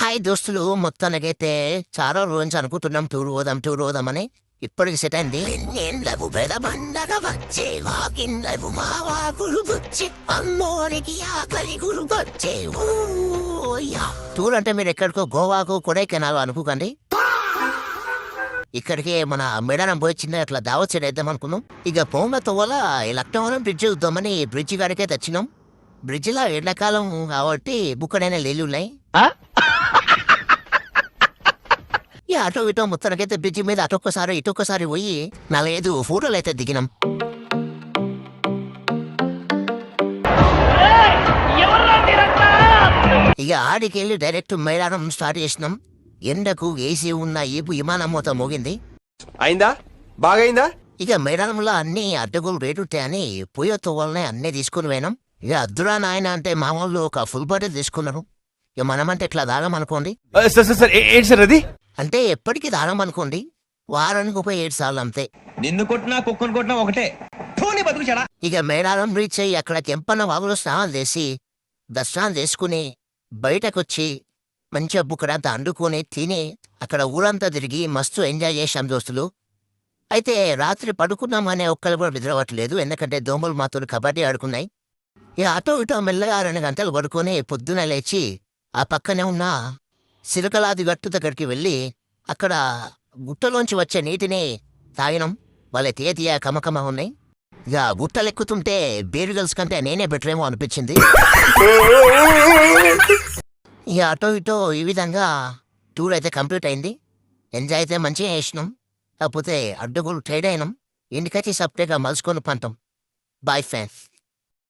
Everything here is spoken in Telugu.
హాయ్ దోస్తులు, మొత్తానికైతే చాలా రోజు నుంచి అనుకుంటున్నాం టూర్ పోదామని. ఇప్పటికి సెట్ అయింది. టూర్ అంటే మీరు ఎక్కడికో గోవాకు కొడైకెనాల్ అనుకోకండి. ఇక్కడికి మన మేడారం పోయి చిన్న అట్లా దావత్ సెట్ వేద్దాం అనుకున్నాం. ఇక పోంగ తోవల లక్నవరం బ్రిడ్జ్ చూద్దామని బ్రిడ్జ్ గారికే తెచ్చినాం. బ్రిడ్జిలో ఎండాకాలం కాబట్టి బుక్కడైన నీళ్ళు ఉన్నాయి. అటో ఇటో మొత్తానికైతే బ్రిడ్జి మీద అటొక్కసారి ఇటొక్కసారి పోయి 4-5 ఫోటోలు అయితే దిగినాం. ఇక ఆడికెళ్ళి డైరెక్ట్ మేడారం స్టార్ట్ చేసినాం. ఎండకు ఏసీ ఉన్న ఏపు విమానం మొత్తం మోగింది. అయిందా బాగైందా? ఇక మేడారంలో అన్ని అడ్డగోలు రేటు ఉంటాయని పోయే తోవలనే అన్నీ తీసుకుని పోయినాం. ఇక అద్దురా నాయన అంటే మా వాళ్ళు ఒక ఫుల్ బాటిల్ తీసుకున్నారు. ఇక మనమంటే ఇట్లా దాగమనుకోండి, ఏంటి సార్ అది? అంటే ఎప్పటికీ దాగమనుకోండి, వారానికి 7 సార్లు అంతే. నిన్ను కొట్టినా కుక్కను కొట్టినా ఒకటే. బతుకుచాడా. ఇక మేడారం రీచ్ అయ్యి అక్కడ కెంపన్న వాగులో స్నానాలు చేసి దర్శనం చేసుకుని బయటకొచ్చి మంచిగా బుక్కడంతా అండుకొని తిని అక్కడ ఊరంతా తిరిగి మస్తు ఎంజాయ్ చేశాం దోస్తులు. అయితే రాత్రి పడుకున్నామనే ఒక్కరు కూడా నిద్రపట్టలేదు, ఎందుకంటే దోమలు మాతో కబడ్డీ ఆడుకున్నాయి. ఇక అటో ఇటో మెల్లగా 2 గంటలు పడుకొని పొద్దున లేచి ఆ పక్కనే ఉన్న సిరకలాది గట్టు దగ్గరికి వెళ్ళి అక్కడ గుట్టలోంచి వచ్చే నీటిని తాగినాం. వాళ్ళ తీయ కమకమ ఉన్నాయి. ఇక గుట్టలు ఎక్కుతుంటే బేరు గర్ల్స్ కంటే నేనే బెటర్ ఏమో అనిపించింది. ఇక అటో ఇటో ఈ విధంగా టూర్ అయితే కంప్లీట్ అయింది. ఎంజాయ్ అయితే మంచిగా చేసినాం. కాకపోతే అడ్డగోలు ట్రైడ్ అయినాం. ఇంటికైతే సపరేట్గా మలుసుకొని పంటాం. Bye friends.